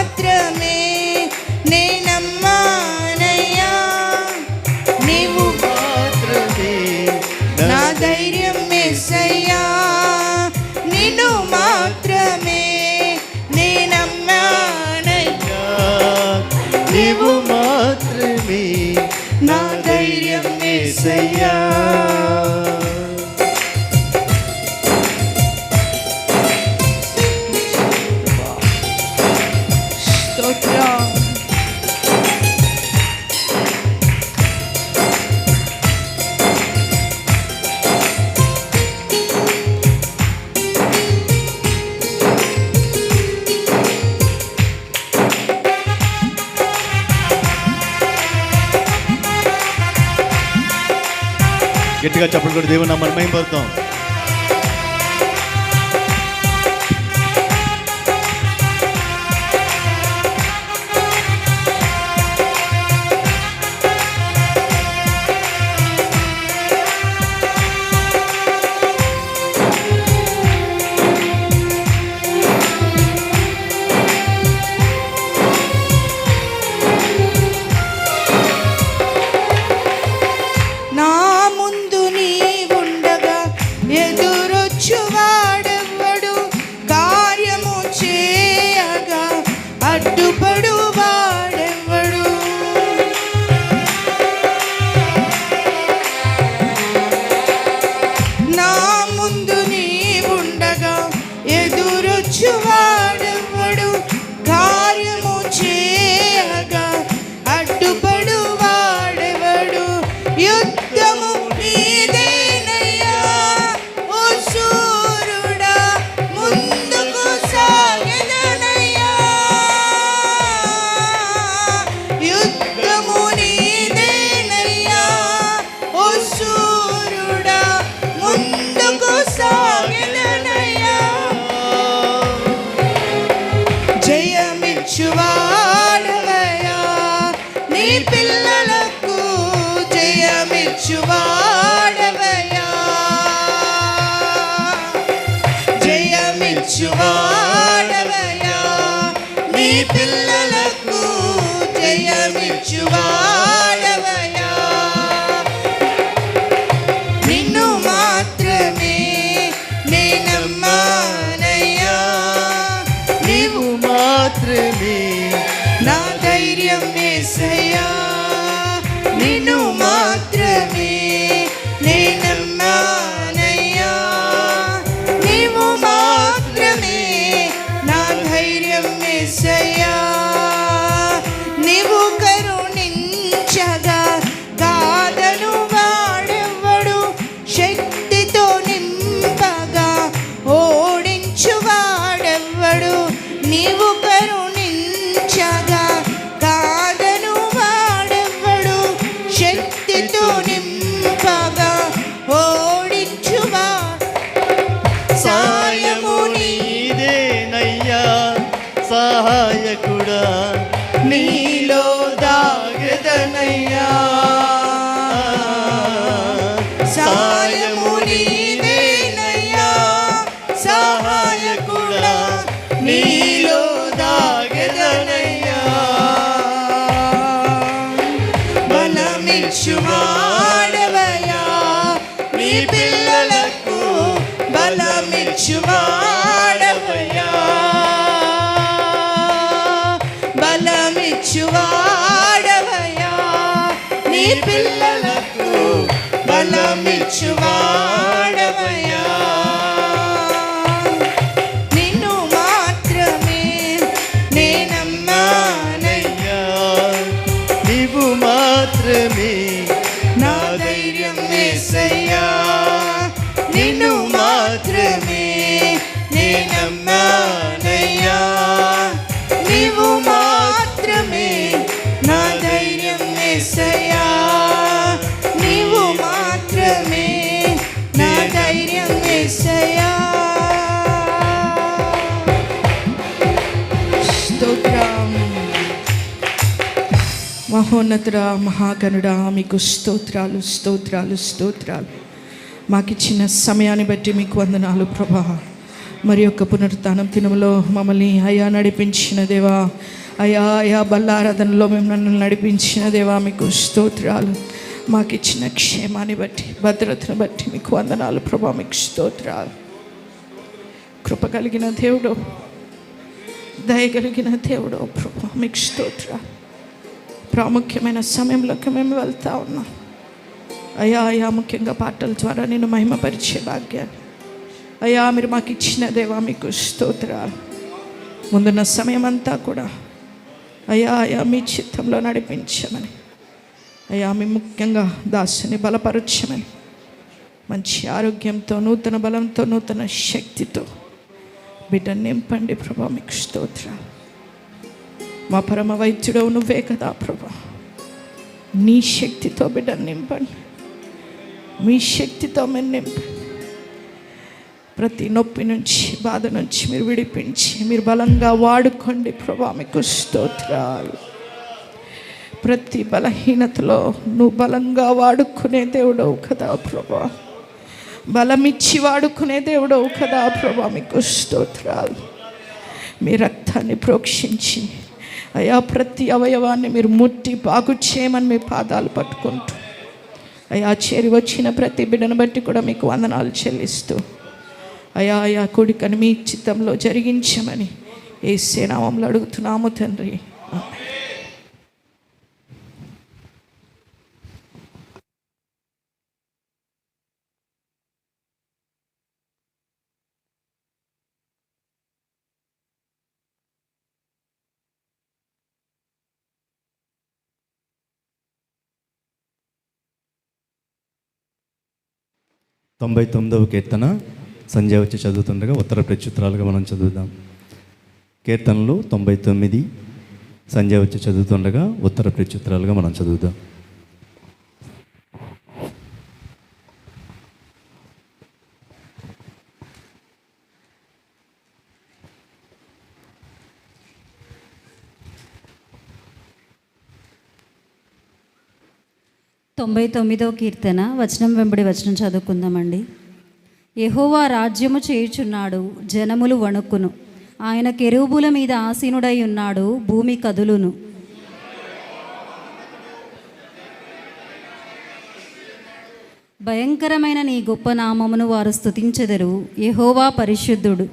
మాత్రమే నే నమ్మానయ్యా, నీవు మాత్రమే నా ధైర్యం యేసయ్యా, నిన్ను మాత్రమే నే నమ్మానయ్యా, నీవు మాత్రమే నా ధైర్యం యేసయ్యా. స్తోత్రం. గట్టిగా చప్పట్లు కూడా దేవుని నామమున మహిమపడతాం. నా ముందు నీవుండగా ఎదురొచ్చువాడెవ్వడు, కార్యము చేయగా అడ్డుపడు వాడెవ్వడు. నా ముందు నీవుండగా ఎదురొచ్చువాడెవ్వడు, కార్యము చేయగా అడ్డుపడు వాడెవడు. యుద్ధము నీదేనయ్యా ఓ శూరుడా, ముందుకు సాగెదనయ్యా. యుద్ధము నీదేనయ్యా ఓ శూరుడా, ముందుకు సాగెదనయ్యా. జయమిచ్చువాడవయ్యా నీ పిల్లలకు, జయమిచ్చువాడవయ్యా, జయమిచ్చువాడవయ్యా నీ పిల్లలకు, జయమిచ్చువాడవయ్యా. నిన్ను మాత్రమే నే నమ్మానయ్యా, నీవు మాత్రమే నా ధైర్యం యేసయ్యా, నిన్ను మాత్రమే నే నమ్మానయ్యా, నీవు మాత్రమే నా ధైర్యం యేసయ్యా. నీవు కరుణించగా కాదను వాడెవ్వడు, శక్తితో నింపగా ఓడించు వాడెవ్వడు. నీవు కరుణించగా కాదను వాడెవ్వడు, శక్తితో నింపగా ఓడించువా. సాయము నీదేనయ్యా సహాయకుడా, నీలో దాగదనయ్యా. సాయము నీదేనయ్యా సహాయకుడా, నీలో దాగదనయ్యా. బలమిచ్చువాడవయ్యా నీ పిల్లలకు, బలమిచ్చువాడవయ్యా, బలమిచ్చువాడవయ్యా నీ పిల్లలకు, బలమిచ్చువాడవయ్యా. నిన్ను మాత్రమే నే నమ్మానయ్యా, నీవు మాత్రమే నా ధైర్యం యేసయ్యా, నిన్ను మాత్రమే నే నమ్మానయ్యా, నీవు మాత్రమే నా ధైర్యం యేసయ్యా, నీవు మాత్రమే నా ధైర్యం యేసయ్యా. స్తోత్రం. మహోన్నతుడా, మహాగణుడా, మీకు స్తోత్రాలు, స్తోత్రాలు, స్తోత్రాలు. మాకిచ్చిన సమయాన్ని బట్టి మీకు వందనాలు ప్రభా. మరి యొక్క పునరుత్థానం దినములో మమ్మల్ని అయా నడిపించిన దేవా, అయా బల్లారాధనలో మేము నన్ను నడిపించిన దేవా, మీకు స్తోత్రాలు. మాకు ఇచ్చిన క్షేమాన్ని బట్టి, భద్రతను బట్టి మీకు వందనాలు ప్రభా, మీకు స్తోత్రాలు. కృప కలిగిన దేవుడు, దయగలిగిన దేవుడు ప్రభా, మీకు స్తోత్రాలు. ప్రాముఖ్యమైన సమయంలోకి మేము వెళ్తా ఉన్నాం అయా. ముఖ్యంగా పాటల ద్వారా నేను మహిమపరిచే భాగ్యాన్ని అయ్యా మీరు మాకు ఇచ్చిన దేవా, మీకు స్తోత్రాలు. ముందున్న సమయం అంతా కూడా అయ్యా మీ చిత్తంలో నడిపించమని, అయ్యా మీ ముఖ్యంగా దాసుని బలపరచమని, మంచి ఆరోగ్యంతో, నూతన బలంతో, నూతన శక్తితో బిడ్డను నింపండి ప్రభా, మీకు స్తోత్రాలు. మా పరమ వైద్యుడవు నువ్వే కదా ప్రభా, నీ శక్తితో బిడ్డను నింపండి, మీ శక్తితో మీరు నింపండి. ప్రతి నొప్పి నుంచి, బాధ నుంచి మీరు విడిపించి మీరు బలంగా వాడుకోండి ప్రభా, మీకు స్తోత్రాలు. ప్రతి బలహీనతలో నువ్వు బలంగా వాడుకునే దేవుడవు కదా ప్రభా, బలమిచ్చి వాడుకునే దేవుడవు కదా ప్రభా, మీకు స్తోత్రాలు. మీ రక్తాన్ని ప్రోక్షించి అయా ప్రతి అవయవాన్ని మీరు ముట్టి బాగు చేయమని మీ పాదాలు పట్టుకుంటూ అయా చేరి వచ్చిన ప్రతి బిడ్డను బట్టి కూడా మీకు వందనాలు చెల్లిస్తూ అయా కోడికని మీ చిత్తంలో జరిగించమని యేసు నామములో అడుగుతున్నాము తండ్రి. తొంభై 99వ కీర్తన సంజయ్ వచ్చి చదువుతుండగా ఉత్తర ప్రత్యుత్తరాలుగా మనం చదువుదాం. కీర్తనలు 99, సంజయ్ వచ్చి చదువుతుండగా ఉత్తర ప్రత్యుత్తరాలుగా మనం చదువుదాం. తొంభై 99వ కీర్తన వచనం వెంబడి వచనం చదువుకుందామండి. యెహోవా రాజ్యము చేయుచున్నాడు, జనములు వణుకును. ఆయన కెరూబుల మీద ఆసీనుడై ఉన్నాడు, భూమి కదులును. భయంకరమైన నీ గొప్ప నామమును వారు స్తుతించెదరు. యెహోవా పరిశుద్ధుడు.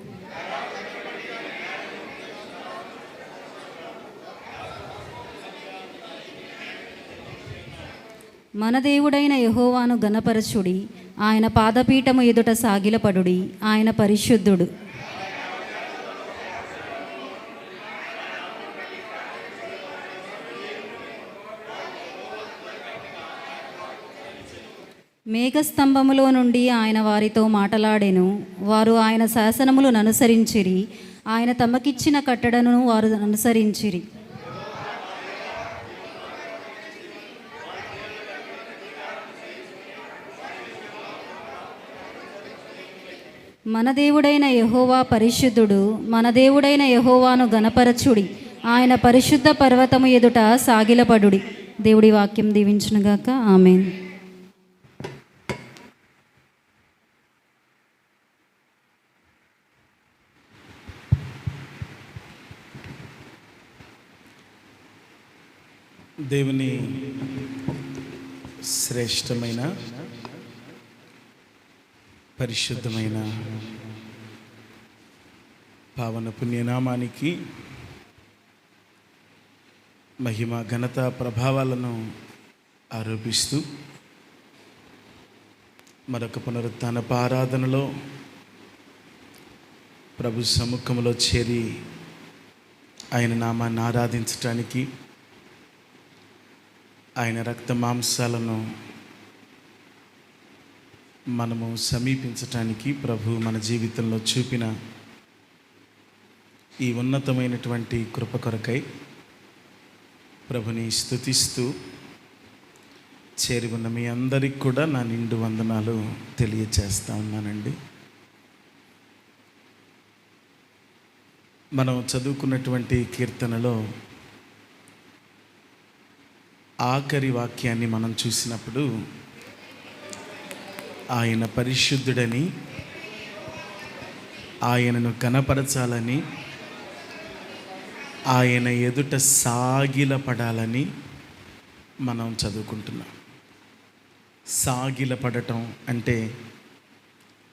మన దేవుడైన యెహోవాను గణపరచుడి, ఆయన పాదపీఠము ఎదుట సాగిలపడుడి, ఆయన పరిశుద్ధుడు. మేఘస్తంభములో నుండి ఆయన వారితో మాటలాడెను. వారు ఆయన శాసనములను అనుసరించిరి, ఆయన తమకిచ్చిన కట్టడను వారు అనుసరించిరి. మన దేవుడైన యెహోవా పరిశుద్ధుడు. మన దేవుడైన యెహోవాను గణపరచుడి, ఆయన పరిశుద్ధ పర్వతము ఎదుట సాగిలపడుడి. దేవుడి వాక్యం దీవించునుగాక. ఆమేన్. దేవుని శ్రేష్టమైన పరిశుద్ధమైన పావన పుణ్యనామానికి మహిమ, ఘనత, ప్రభావాలను ఆరోపిస్తూ మరొక పునరుత్థానపు ఆరాధనలో ప్రభు సముఖంలో చేరి ఆయన నామాన్ని ఆరాధించటానికి, ఆయన రక్త మాంసాలను మనము సమీపించటానికి ప్రభు మన జీవితంలో చూపిన ఈ ఉన్నతమైనటువంటి కృప కొరకై ప్రభుని స్తుతిస్తూ చేరి ఉన్న మీ అందరికి కూడా నా నిండు వందనాలు తెలియచేస్తా ఉన్నానండి. మనం చదువుకున్నటువంటి కీర్తనలో ఆఖరి వాక్యాన్ని మనం చూసినప్పుడు ఆయన పరిశుద్ధుడని ఆయనను కనపరచాలని, ఆయన ఎదుట సాగిలపడాలని మనం చదువుకుంటున్నాం. సాగిలపడటం అంటే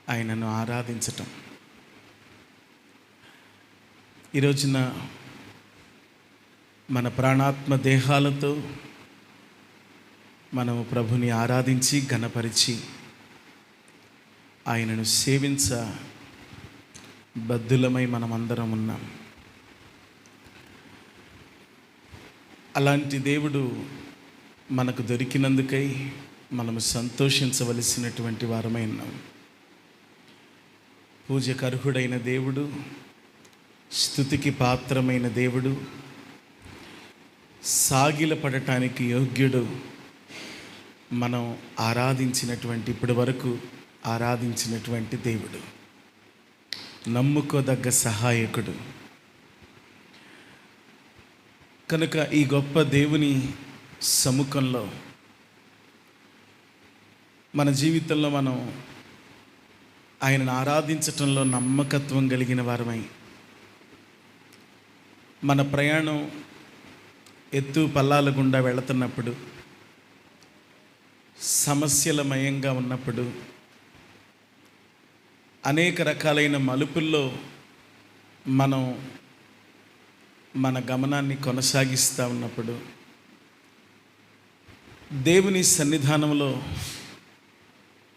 ఆయనను ఆరాధించటం. ఈ రోజున మన ప్రాణాత్మ దేహాలతో మనము ప్రభుని ఆరాధించి ఘనపరిచి ఆయనను సేవించ బద్ధులమై మనమందరం ఉన్నాం. అలాంటి దేవుడు మనకు దొరికినందుకై మనము సంతోషించవలసినటువంటి వారమై ఉన్నాం. పూజకు అర్హుడైన దేవుడు, స్తుతికి పాత్రమైన దేవుడు, సాగిలపడటానికి యోగ్యుడు, మనం ఆరాధించినటువంటి, ఇప్పటి వరకు ఆరాధించినటువంటి దేవుడు, నమ్ముకోదగ్గ సహాయకుడు. కనుక ఈ గొప్ప దేవుని సముఖంలో మన జీవితంలో మనం ఆయనను ఆరాధించటంలో నమ్మకత్వం కలిగిన వారమై, మన ప్రయాణం ఎత్తు పల్లాల గుండా వెళుతున్నప్పుడు, సమస్యలమయంగా ఉన్నప్పుడు, అనేక రకాలైన మలుపుల్లో మనం మన గమనాన్ని కొనసాగిస్తూ ఉన్నప్పుడు, దేవుని సన్నిధానంలో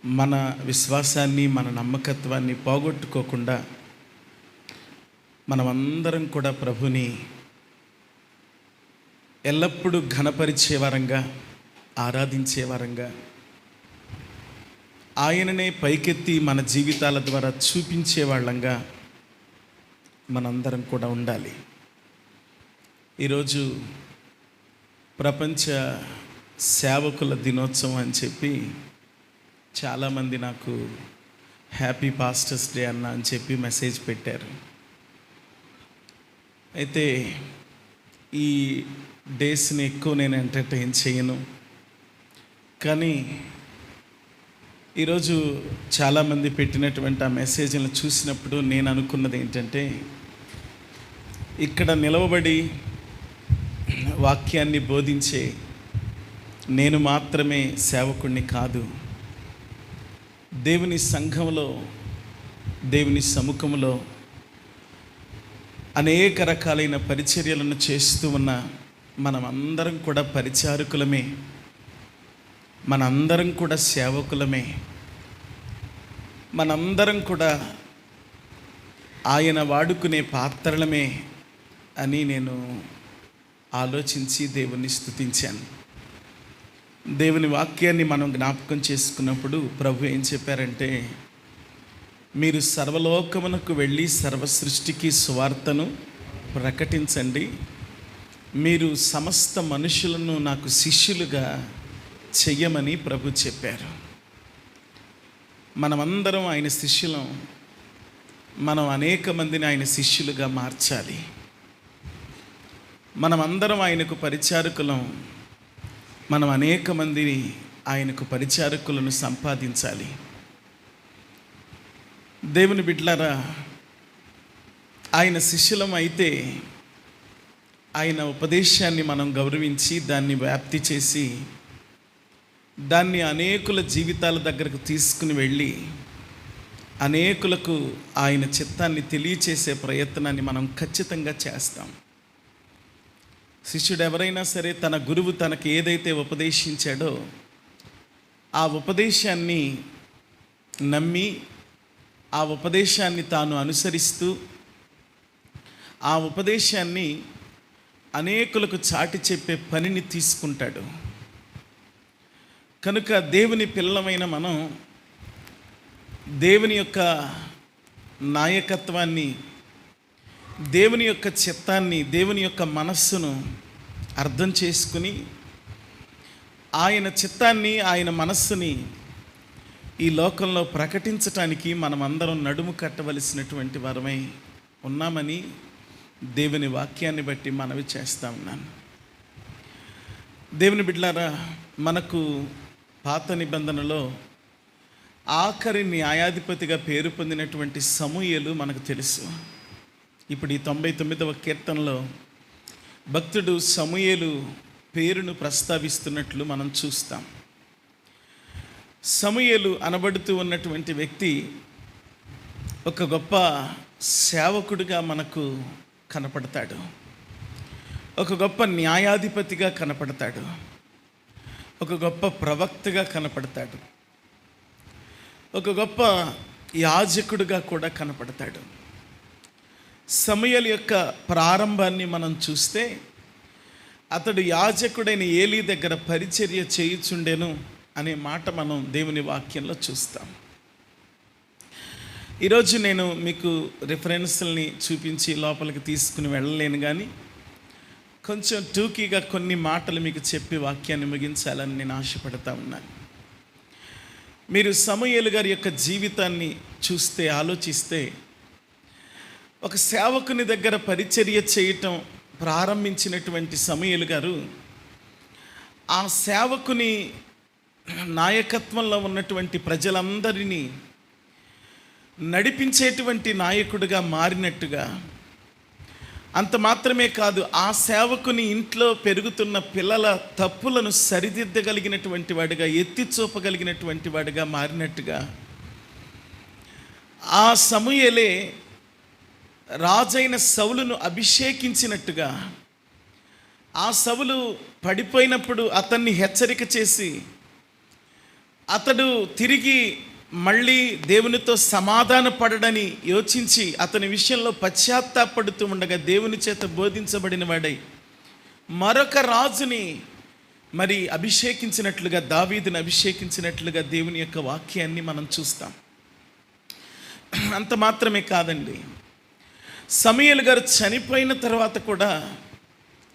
మన విశ్వాసాన్ని, మన నమ్మకత్వాన్ని పోగొట్టుకోకుండా మనమందరం కూడా ప్రభుని ఎల్లప్పుడూ ఘనపరిచేవారంగా, ఆరాధించేవారంగా, ఆయననే పైకెత్తి మన జీవితాల ద్వారా చూపించేవాళ్ళంగా మనందరం కూడా ఉండాలి. ఈరోజు ప్రపంచ సేవకుల దినోత్సవం అని చెప్పి చాలామంది నాకు హ్యాపీ పాస్టర్స్ డే అన్న అని చెప్పి మెసేజ్ పెట్టారు. అయితే ఈ డేస్ని ఎక్కువ నేను ఎంటర్టైన్ చేయను, కానీ ఈరోజు చాలామంది పెట్టినటువంటి ఆ మెసేజ్లను చూసినప్పుడు నేను అనుకున్నది ఏంటంటే, ఇక్కడ నిలవబడి వాక్యాన్ని బోధించే నేను మాత్రమే సేవకుడిని కాదు, దేవుని సంఘంలో, దేవుని సముఖంలో అనేక రకాలైన పరిచర్యలను చేస్తూ ఉన్న మనమందరం కూడా పరిచారకులమే, మనందరం కూడా సేవకులమే, మనందరం కూడా ఆయన వాడుకునే పాత్రలమే అని నేను ఆలోచించి దేవుని స్తుతించాను. దేవుని వాక్యాన్ని మనం జ్ఞాపకం చేసుకున్నప్పుడు ప్రభు ఏం చెప్పారంటే, మీరు సర్వలోకమునకు వెళ్ళి సర్వ సృష్టికి సువార్తను ప్రకటించండి, మీరు సమస్త మనుషులను నాకు శిష్యులుగా చెయ్యమని ప్రభు చెప్పారు. మనమందరం ఆయన శిష్యులం, మనం అనేక మందిని ఆయన శిష్యులుగా మార్చాలి. మనమందరం ఆయనకు పరిచారకులం, మనం అనేక మందిని ఆయనకు పరిచారకులను సంపాదించాలి. దేవుని బిడ్డలారా, ఆయన శిష్యులం అయితే ఆయన ఉపదేశాన్ని మనం గౌరవించి దాన్ని వ్యాప్తి చేసి దాన్ని అనేకుల జీవితాల దగ్గరకు తీసుకుని వెళ్ళి అనేకులకు ఆయన చిత్తాన్ని తెలియచేసే ప్రయత్నాన్ని మనం ఖచ్చితంగా చేస్తాం. శిష్యుడు ఎవరైనా సరే తన గురువు తనకు ఏదైతే ఉపదేశించాడో ఆ ఉపదేశాన్ని నమ్మి, ఆ ఉపదేశాన్ని తాను అనుసరిస్తూ, ఆ ఉపదేశాన్ని అనేకులకు చాటి చెప్పే పనిని తీసుకుంటాడు. కనుక దేవుని పిల్లలమైన మనం దేవుని యొక్క నాయకత్వాన్ని, దేవుని యొక్క చిత్తాన్ని, దేవుని యొక్క మనస్సును అర్థం చేసుకుని ఆయన చిత్తాన్ని, ఆయన మనస్సుని ఈ లోకంలో ప్రకటించటానికి మనమందరం నడుము కట్టవలసినటువంటి వారమై ఉన్నామని దేవుని వాక్యాన్ని బట్టి మనవి చేస్తూ ఉన్నాను. దేవుని బిడ్డలారా, మనకు పాత నిబంధనలో ఆఖరి న్యాయాధిపతిగా పేరు పొందినటువంటి సమూయేలు మనకు తెలుసు. ఇప్పుడు ఈ 99వ కీర్తనలో భక్తుడు సమూయేలు పేరును ప్రస్తావిస్తున్నట్లు మనం చూస్తాం. సమూయేలు అనబడుతూ ఉన్నటువంటి వ్యక్తి ఒక గొప్ప సేవకుడిగా మనకు కనపడతాడు, ఒక గొప్ప న్యాయాధిపతిగా కనపడతాడు, ఒక గొప్ప ప్రవక్తగా కనపడతాడు, ఒక గొప్ప యాజకుడిగా కూడా కనపడతాడు. సమూయేలు యొక్క ప్రారంభాన్ని మనం చూస్తే అతడు యాజకుడైన ఏలీ దగ్గర పరిచర్య చేయుచుండెను అనే మాట మనం దేవుని వాక్యంలో చూస్తాం. ఈరోజు నేను మీకు రిఫరెన్స్ని చూపించి లోపలికి తీసుకుని వెళ్ళలేను, కానీ కొంచెం టూకీగా కొన్ని మాటలు మీకు చెప్పి వాక్యాన్ని ముగించాలని నేను ఆశపడతా ఉన్నాను. మీరు సమూయేలు గారి యొక్క జీవితాన్ని చూస్తే, ఆలోచిస్తే, ఒక సేవకుని దగ్గర పరిచర్య చేయటం ప్రారంభించినటువంటి సమూయేలు గారు ఆ సేవకుని నాయకత్వంలో ఉన్నటువంటి ప్రజలందరినీ నడిపించేటువంటి నాయకుడిగా మారినట్టుగా, అంత మాత్రమే కాదు, ఆ సేవకుని ఇంట్లో పెరుగుతున్న పిల్లల తప్పులను సరిదిద్దగలిగినటువంటి వాడిగా, ఎత్తి చూపగలిగినటువంటి వాడిగా మారినట్టుగా, ఆ సమూయేలే రాజైన సౌలును అభిషేకించినట్టుగా, ఆ సౌలు పడిపోయినప్పుడు అతన్ని హెచ్చరిక చేసి అతడు తిరిగి మళ్ళీ దేవునితో సమాధాన పడడని యోచించి అతని విషయంలో పశ్చాత్తాపడుతూ ఉండగా దేవుని చేత బోధించబడిన వాడై మరొక రాజుని మరి అభిషేకించినట్లుగా, దావీదుని అభిషేకించినట్లుగా దేవుని యొక్క వాక్యాన్ని మనం చూస్తాం. అంత మాత్రమే కాదండి, సమూయేలు గారు చనిపోయిన తర్వాత కూడా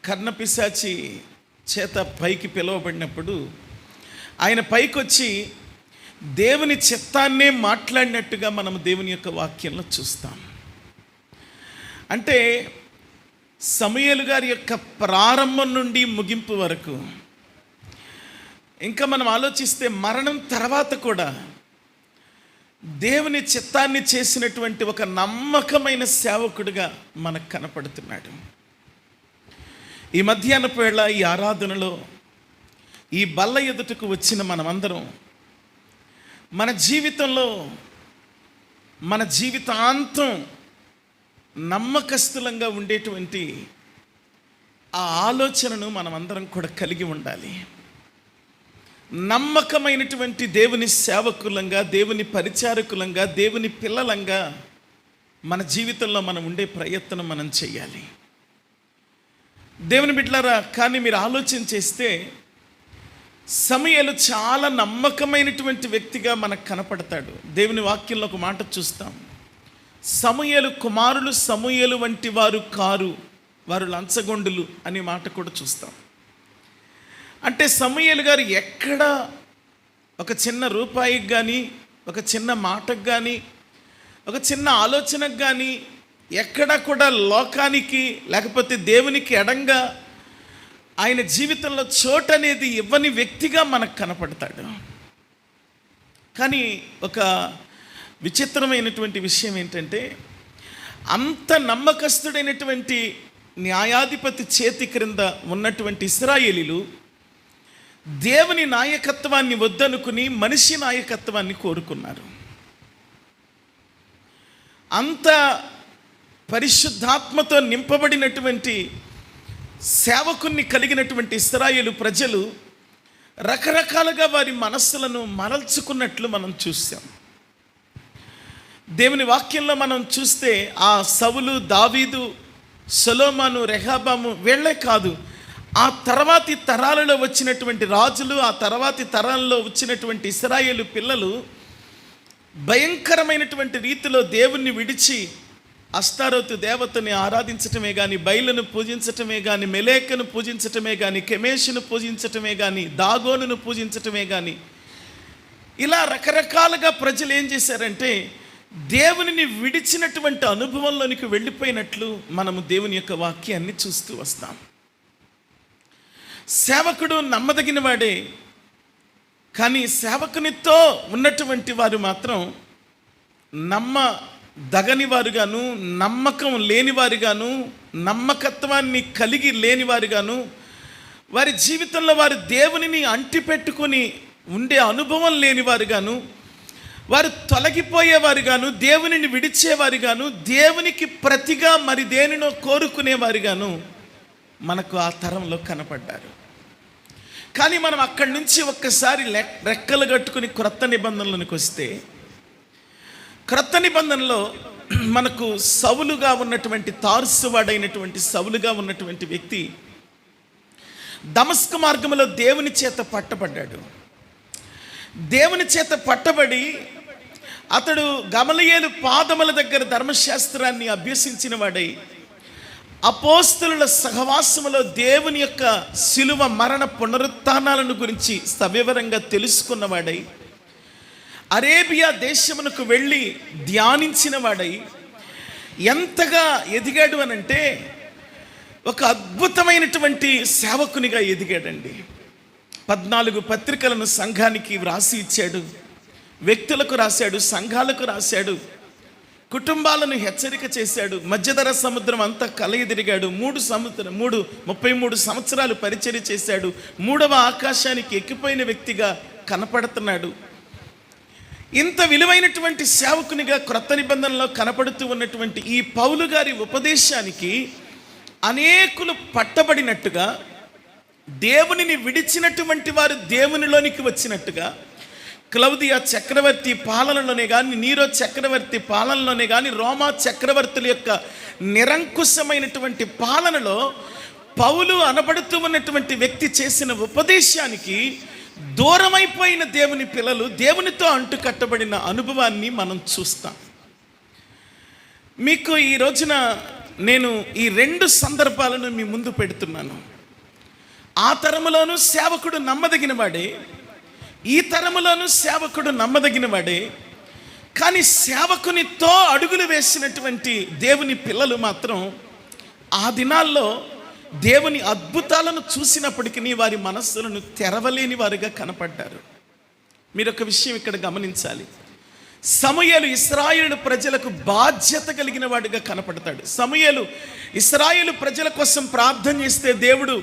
కర్ణపిశాచి చేత పైకి పిలువబడినప్పుడు ఆయన పైకొచ్చి దేవుని చిత్తాన్నే మాట్లాడినట్టుగా మనం దేవుని యొక్క వాక్యంలో చూస్తాం. అంటే సమూయేలు గారి యొక్క ప్రారంభం నుండి ముగింపు వరకు, ఇంకా మనం ఆలోచిస్తే మరణం తర్వాత కూడా దేవుని చిత్తాన్ని చేసినటువంటి ఒక నమ్మకమైన సేవకుడిగా మనకు కనపడుతున్నాడు. ఈ మధ్యాహ్నపు వేళ ఈ ఆరాధనలో ఈ బల్ల ఎదుటకు వచ్చిన మనమందరం మన జీవితంలో మన జీవితాంతం నమ్మకస్తులంగా ఉండేటువంటి ఆ ఆలోచనను మనమందరం కూడా కలిగి ఉండాలి. నమ్మకమైనటువంటి దేవుని సేవకులంగా, దేవుని పరిచారకులంగా, దేవుని పిల్లలంగా మన జీవితంలో మనం ఉండే ప్రయత్నం మనం చేయాలి. దేవుని బిడ్డలారా, కానీ మీరు ఆలోచన చేస్తే సమూయేలు చాలా నమ్మకమైనటువంటి వ్యక్తిగా మనకు కనపడతాడు. దేవుని వాక్యంలో ఒక మాట చూస్తాం, సమూయేలు కుమారులు సమూయేలు వంటి వారు కారు, వారు లంచగొండులు అనే మాట కూడా చూస్తాం. అంటే సమూయేలు గారు ఎక్కడ ఒక చిన్న రూపాయికి కానీ, ఒక చిన్న మాటకు కానీ, ఒక చిన్న ఆలోచనకు కానీ ఎక్కడ కూడా లోకానికి లేకపోతే దేవునికి ఎడంగా ఆయన జీవితంలో చోటు అనేది ఇవ్వని వ్యక్తిగా మనకు కనపడతాడు. కానీ ఒక విచిత్రమైనటువంటి విషయం ఏంటంటే, అంత నమ్మకస్తుడైనటువంటి న్యాయాధిపతి చేతి క్రింద ఉన్నటువంటి ఇశ్రాయేలీలు దేవుని నాయకత్వాన్ని వద్దనుకుని మనిషి నాయకత్వాన్ని కోరుకున్నారు. అంత పరిశుద్ధాత్మతో నింపబడినటువంటి సేవకుని కలిగినటువంటి ఇశ్రాయేలు ప్రజలు రకరకాలుగా వారి మనస్సులను మరల్చుకున్నట్లు మనం చూసాం. దేవుని వాక్యంలో మనం చూస్తే ఆ సౌలు, దావీదు, సొలొమోను, రెహబాము వీళ్ళే కాదు, ఆ తర్వాతి తరాలలో వచ్చినటువంటి రాజులు, ఆ తర్వాతి తరాల్లో వచ్చినటువంటి ఇశ్రాయేలు పిల్లలు భయంకరమైనటువంటి రీతిలో దేవుణ్ణి విడిచి అష్టారోతు దేవతని ఆరాధించటమే కానీ, బయలును పూజించటమే కానీ, మెలేకను పూజించటమే కానీ, కెమేషును పూజించటమే కానీ, దాగోనును పూజించటమే కానీ, ఇలా రకరకాలుగా ప్రజలు ఏం చేశారంటే దేవునిని విడిచినటువంటి అనుభవంలోనికి వెళ్ళిపోయినట్లు మనము దేవుని యొక్క వాక్యాన్ని చూస్తూ వస్తాం. సేవకుడు నమ్మదగిన వాడే, కానీ సేవకునితో ఉన్నటువంటి వారు మాత్రం నమ్మదగని వారుగాను, నమ్మకం లేని వారుగాను, నమ్మకత్వాన్ని కలిగి లేని వారుగాను, వారి జీవితంలో వారు దేవునిని అంటిపెట్టుకొని ఉండే అనుభవం లేని వారుగాను, వారు తొలగిపోయేవారుగాను, దేవునిని విడిచేవారుగాను, దేవునికి ప్రతిగా మరి దేనినో కోరుకునేవారుగాను మనకు ఆ తరంలో కనపడ్డారు. కానీ మనం అక్కడి నుంచి ఒక్కసారి రెక్కలు కట్టుకుని క్రొత్త నిబంధనలకు వస్తే, క్రొత్త నిబంధనలో మనకు సౌలుగా ఉన్నటువంటి, తార్సువాడైనటువంటి సౌలుగా ఉన్నటువంటి వ్యక్తి దమస్కు మార్గంలో దేవుని చేత పట్టబడ్డాడు. దేవుని చేత పట్టబడి అతడు గమలీయేలు పాదముల దగ్గర ధర్మశాస్త్రాన్ని అభ్యసించిన వాడై, అపోస్తలుల సహవాసములో దేవుని యొక్క శిలువ మరణ పునరుత్థానాలను గురించి సవివరంగా తెలుసుకున్నవాడై, అరేబియా దేశమునకు వెళ్ళి ధ్యానించిన వాడై ఎంతగా ఎదిగాడు అనంటే ఒక అద్భుతమైనటువంటి సేవకునిగా ఎదిగాడండి. 14 పత్రికలను సంఘానికి వ్రాసి ఇచ్చాడు, వ్యక్తులకు రాశాడు, సంఘాలకు రాశాడు, కుటుంబాలను హెచ్చరిక చేశాడు. మధ్యధర సముద్రం అంతా కలయిదిరిగాడు. 33 సంవత్సరాలు పరిచర్య చేశాడు. 3వ ఆకాశానికి ఎక్కిపోయిన వ్యక్తిగా కనపడుతున్నాడు. ఇంత విలువైనటువంటి సేవకునిగా క్రొత్త నిబంధనలో కనపడుతూ ఉన్నటువంటి ఈ పౌలు గారి ఉపదేశానికి అనేకులు పట్టబడినట్టుగా, దేవునిని విడిచినటువంటి వారు దేవునిలోనికి వచ్చినట్టుగా, క్లౌదియా చక్రవర్తి పాలనలోనే కానీ, నీరో చక్రవర్తి పాలనలోనే కానీ, రోమా చక్రవర్తుల యొక్క నిరంకుశమైనటువంటి పాలనలో పౌలు అనబడుతూ ఉన్నటువంటి వ్యక్తి చేసిన ఉపదేశానికి దూరమైపోయిన దేవుని పిల్లలు దేవునితో అంటుకట్టబడిన అనుభవాన్ని మనం చూస్తాం. మీకు ఈ రోజున నేను ఈ 2 సందర్భాలను మీ ముందు పెడుతున్నాను. ఆ తరములోనూ సేవకుడు నమ్మదగిన వాడే, ఈ తరములోనూ సేవకుడు నమ్మదగిన వాడే. కానీ సేవకునితో అడుగులు వేసినటువంటి దేవుని పిల్లలు మాత్రం ఆ దినాల్లో దేవుని అద్భుతాలను చూసినప్పటికీ వారి మనస్సులను తెరవలేని వారుగా కనపడ్డారు. మీరు ఒక విషయం ఇక్కడ గమనించాలి. సమూయేలు ఇశ్రాయేలు ప్రజలకు బాధ్యత కలిగిన వాడిగా కనపడతాడు. సమూయేలు ఇశ్రాయేలు ప్రజల కోసం ప్రార్థన చేస్తే దేవుడు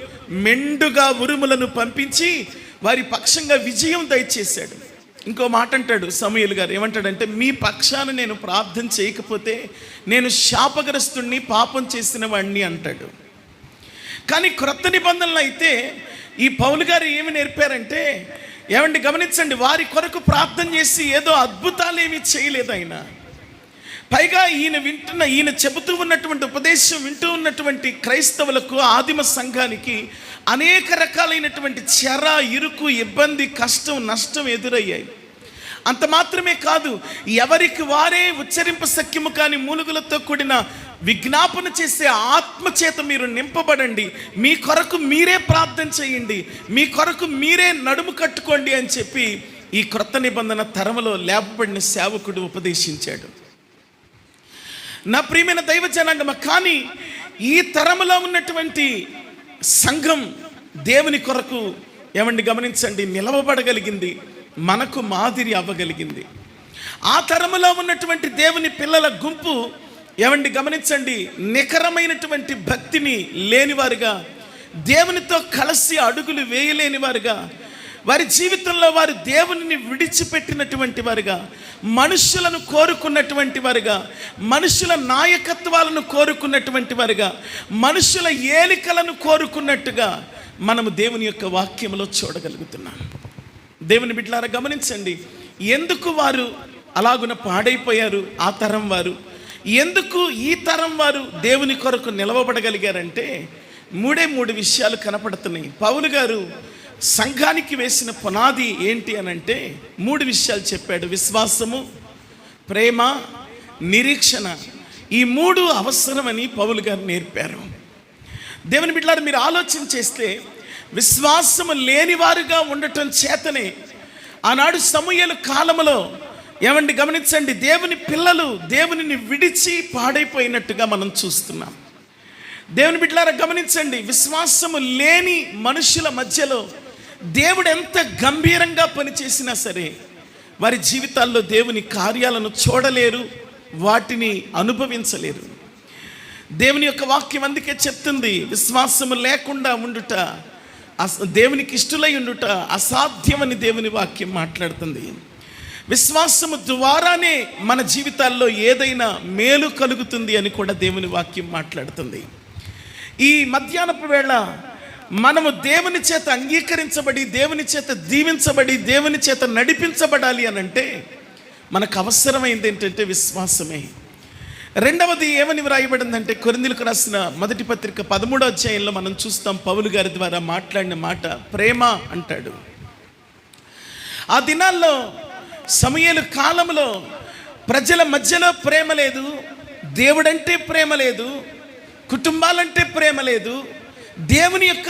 మెండుగా ఉరుములను పంపించి వారి పక్షంగా విజయం దయచేశాడు. ఇంకో మాట అంటాడు సమూయేలు గారు, ఏమంటాడంటే, మీ పక్షాన నేను ప్రార్థన చేయకపోతే నేను శాపగ్రస్తుణ్ణి, పాపం చేసిన వాడిని అంటాడు. కానీ క్రొత్త నిబంధనలు అయితే ఈ పౌలు గారు ఏమి నేర్పారంటే, ఏమండి గమనించండి, వారి కొరకు ప్రార్థన చేసి ఏదో అద్భుతాలు ఏమీ చేయలేదు ఆయన. పైగా ఈయన చెబుతూ ఉన్నటువంటి ఉపదేశం వింటూ ఉన్నటువంటి క్రైస్తవులకు, ఆదిమ సంఘానికి అనేక రకాలైనటువంటి చెర, ఇరుకు, ఇబ్బంది, కష్టం, నష్టం ఎదురయ్యాయి. అంత మాత్రమే కాదు, ఎవరికి వారే ఉచ్చరింప సఖ్యము కాని మూలుగులతో కూడిన విజ్ఞాపన చేసే ఆత్మచేత మీరు నింపబడండి, మీ కొరకు మీరే ప్రార్థన చేయండి, మీ కొరకు మీరే నడుము కట్టుకోండి అని చెప్పి ఈ క్రొత్త నిబంధన తరములో లేపబడిన సేవకుడు ఉపదేశించాడు. నా ప్రియమైన దైవ జనాంగమ, కానీ ఈ తరములో ఉన్నటువంటి సంఘం దేవుని కొరకు ఏమండి గమనించండి నిలవబడగలిగింది, మనకు మాదిరి అవ్వగలిగింది. ఆ తరములో ఉన్నటువంటి దేవుని పిల్లల గుంపు ఏమండి గమనించండి నికరమైనటువంటి భక్తిని లేనివారుగా, దేవునితో కలిసి అడుగులు వేయలేని వారుగా, వారి జీవితంలో వారు దేవునిని విడిచిపెట్టినటువంటి వారుగా, మనుషులను కోరుకున్నటువంటి వారుగా, మనుషుల నాయకత్వాలను కోరుకున్నటువంటి వారుగా, మనుషుల ఏలికలను కోరుకున్నట్టుగా మనము దేవుని యొక్క వాక్యంలో చూడగలుగుతున్నాం. దేవుని బిడ్డలారా గమనించండి, ఎందుకు వారు అలాగున పాడైపోయారు ఆ తరం వారు, ఎందుకు ఈ తరం వారు దేవుని కొరకు నిలవబడగలిగారంటే 3 విషయాలు కనపడుతున్నాయి. పౌలు గారు సంఘానికి వేసిన పునాది ఏంటి అనంటే 3 విషయాలు చెప్పాడు. విశ్వాసము, ప్రేమ, నిరీక్షణ. ఈ 3 అవసరమని పౌలు గారు నేర్పారు. దేవుని బిడ్డలారా మీరు ఆలోచన చేస్తే, విశ్వాసము లేనివారుగా ఉండటం చేతనే ఆనాడు సమూయేలు కాలములో ఏమండి గమనించండి దేవుని పిల్లలు దేవునిని విడిచి పాడైపోయినట్టుగా మనం చూస్తున్నాం. దేవుని బిడ్డలారా గమనించండి, విశ్వాసము లేని మనుషుల మధ్యలో దేవుడు ఎంత గంభీరంగా పనిచేసినా సరే వారి జీవితాల్లో దేవుని కార్యాలను చూడలేరు, వాటిని అనుభవించలేరు. దేవుని యొక్క వాక్యం అందుకే చెప్తుంది, విశ్వాసము లేకుండా ఉండుట, దేవునికి ఇష్టలై ఉండుట అసాధ్యమని దేవుని వాక్యం మాట్లాడుతుంది. విశ్వాసము ద్వారానే మన జీవితాల్లో ఏదైనా మేలు కలుగుతుంది అని కూడా దేవుని వాక్యం మాట్లాడుతుంది. ఈ మధ్యాహ్నపు వేళ మనము దేవుని చేత అంగీకరించబడి, దేవుని చేత దీవించబడి, దేవుని చేత నడిపించబడాలి అని అంటే మనకు అవసరమైంది ఏంటంటే విశ్వాసమే. రెండవది ఏమని వ్రాయబడిందంటే, కొరింథీయులకు రాసిన మొదటి పత్రిక 13వ అధ్యాయంలో మనం చూస్తాం, పౌలు గారి ద్వారా మాట్లాడిన మాట ప్రేమ అంటాడు. ఆ దినాల్లో సమూయేలు కాలంలో ప్రజల మధ్యలో ప్రేమ లేదు, దేవుడంటే ప్రేమ లేదు, కుటుంబాలంటే ప్రేమ లేదు, దేవుని యొక్క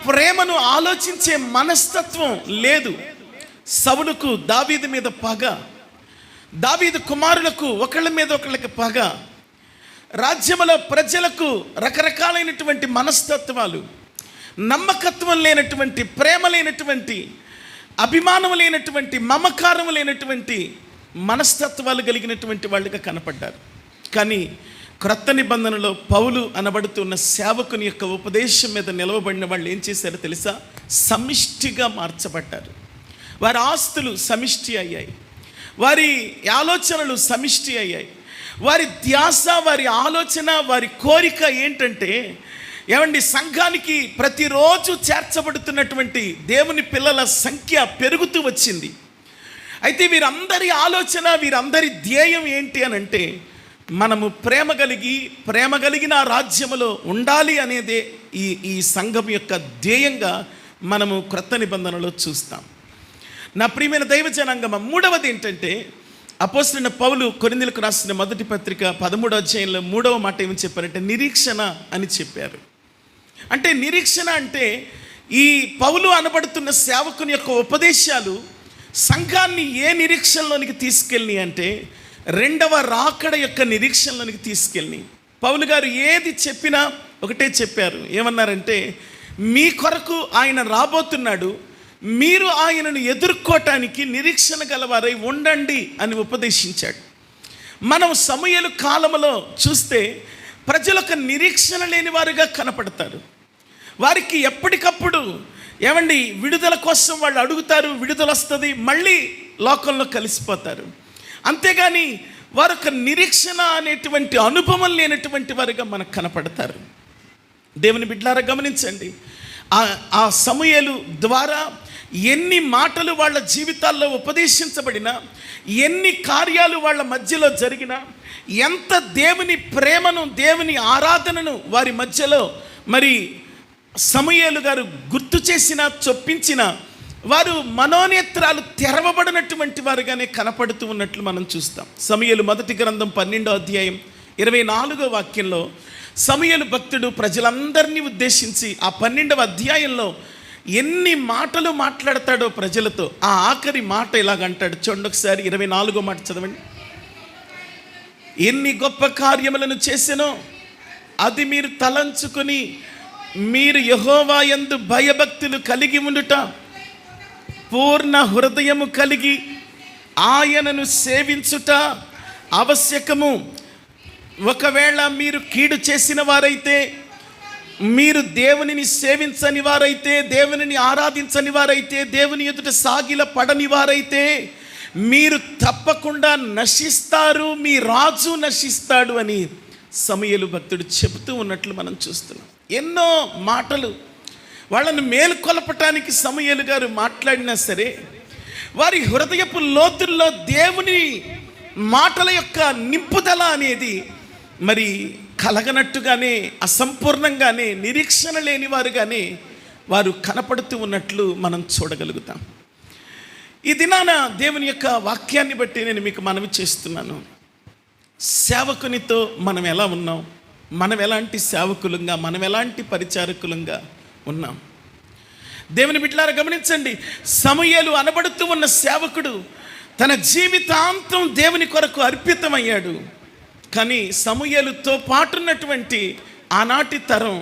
ప్రేమను ఆలోచించే మనస్తత్వం లేదు. సౌలుకు దావీదు మీద పగ, దావీదు కుమారులకు ఒకళ్ళ మీద ఒకళ్ళకి పగ, రాజ్యములో ప్రజలకు రకరకాలైనటువంటి మనస్తత్వాలు, నమ్మకత్వం లేనటువంటి, ప్రేమ లేనటువంటి, అభిమానం లేనటువంటి, మమకారం లేనటువంటి మనస్తత్వాలు కలిగినటువంటి వాళ్ళుగా కనపడ్డారు. కానీ క్రొత్త నిబంధనలో పౌలు అనబడుతున్న సేవకుని యొక్క ఉపదేశం మీద నిలవబడిన వాళ్ళు ఏం చేశారో తెలుసా? సమిష్టిగా మార్చబడ్డారు. వారి ఆస్తులు సమిష్టి అయ్యాయి, వారి ఆలోచనలు సమిష్టి అయ్యాయి. వారి ధ్యాస, వారి ఆలోచన, వారి కోరిక ఏంటంటే, ఏమండి, సంఘానికి ప్రతిరోజు చేర్చబడుతున్నటువంటి దేవుని పిల్లల సంఖ్య పెరుగుతూ వచ్చింది. అయితే వీరందరి ఆలోచన, వీరందరి ధ్యేయం ఏంటి అని అంటే, మనము ప్రేమ కలిగిన రాజ్యములో ఉండాలి అనేదే ఈ సంఘం యొక్క ధ్యేయంగా మనము క్రొత్త నిబంధనలో చూస్తాం. నా ప్రియమైన దైవ జనాంగమ, మూడవది ఏంటంటే, అపోస్తలుడైన పౌలు కొరింథీయులకు రాసిన మొదటి పత్రిక 13వ అధ్యాయంలో 3వ మాట ఏమని చెప్పారంటే, నిరీక్షణ అని చెప్పారు. అంటే నిరీక్షణ అంటే, ఈ పౌలు అనబడుతున్న సేవకుని యొక్క ఉపదేశాలు సంఘాన్ని ఏ నిరీక్షణలోనికి తీసుకెళ్ళి అంటే, రెండవ రాకడ యొక్క నిరీక్షణలోనికి తీసుకెళ్ళి. పౌలు గారు ఏది చెప్పినా ఒకటే చెప్పారు. ఏమన్నారంటే, మీ కొరకు ఆయన రాబోతున్నాడు, మీరు ఆయనను ఎదుర్కోవటానికి నిరీక్షణ గలవారై ఉండండి అని ఉపదేశించాడు. మనం సమూయేలు కాలంలో చూస్తే ప్రజలకు నిరీక్షణ లేని వారుగా కనపడతారు. వారికి ఎప్పటికప్పుడు ఏమండి విడుదల కోసం వాళ్ళు అడుగుతారు, విడుదల వస్తుంది, మళ్ళీ లోకంలో కలిసిపోతారు. అంతేగాని వారొక నిరీక్షణ అనేటువంటి అనుభవం లేనటువంటి వారుగా మనకు కనపడతారు. దేవుని బిడ్డలారా గమనించండి, ఆ సమూయేలు ద్వారా ఎన్ని మాటలు వాళ్ళ జీవితాల్లో ఉపదేశించబడినా, ఎన్ని కార్యాలు వాళ్ళ మధ్యలో జరిగినా, ఎంత దేవుని ప్రేమను, దేవుని ఆరాధనను వారి మధ్యలో మరి సమూయేలు గారు గుర్తు చేసినా, చొప్పించినా, వారు మనోనేత్రాలు తెరవబడినటువంటి వారుగానే కనపడుతూ ఉన్నట్లు మనం చూస్తాం. సమూయేలు మొదటి గ్రంథం 12వ అధ్యాయం 24వ వాక్యంలో సమూయేలు భక్తుడు ప్రజలందరినీ ఉద్దేశించి ఆ 12వ అధ్యాయంలో ఎన్ని మాటలు మాట్లాడతాడో ప్రజలతో. ఆ ఆఖరి మాట ఇలాగంటాడు, చూడండి ఒకసారి 24వ మాట చదవండి. ఎన్ని గొప్ప కార్యములను చేసెనో అది మీరు తలంచుకొని, మీరు యెహోవా యందు భయభక్తులు కలిగి ఉండుట, పూర్ణ హృదయము కలిగి ఆయనను సేవించుట ఆవశ్యకము. ఒకవేళ మీరు కీడు చేసిన వారైతే, మీరు దేవునిని సేవించని వారైతే, దేవునిని ఆరాధించని వారైతే, దేవుని ఎదుట సాగిల పడని వారైతే మీరు తప్పకుండా నశిస్తారు, మీ రాజు నశిస్తాడు అని సమూయేలు భక్తుడు చెబుతూ ఉన్నట్లు మనం చూస్తున్నాం. ఎన్నో మాటలు వాళ్ళను మేలుకొలపటానికి సమూయేలు గారు మాట్లాడినా సరే, వారి హృదయపు లోతుల్లో దేవుని మాటల యొక్క నింపుదల అనేది మరి కలగనట్టుగానే, అసంపూర్ణంగానే, నిరీక్షణ లేని వారుగానే వారు కనపడుతూ ఉన్నట్లు మనం చూడగలుగుతాం. ఈ దినాన దేవుని యొక్క వాక్యాన్ని బట్టి నేను మీకు మనవి చేస్తున్నాను, సేవకునితో మనం ఎలా ఉన్నాం, మనం ఎలాంటి సేవకులంగా, మనం ఎలాంటి పరిచారకులంగా ఉన్నాం. దేవుని బిడ్డలారా గమనించండి, సమూయేలు అనబడుతూ ఉన్న సేవకుడు తన జీవితాంతం దేవుని కొరకు అర్పితమయ్యాడు. కానీ సమూయేలుతో పాటున్నటువంటి ఆనాటి తరం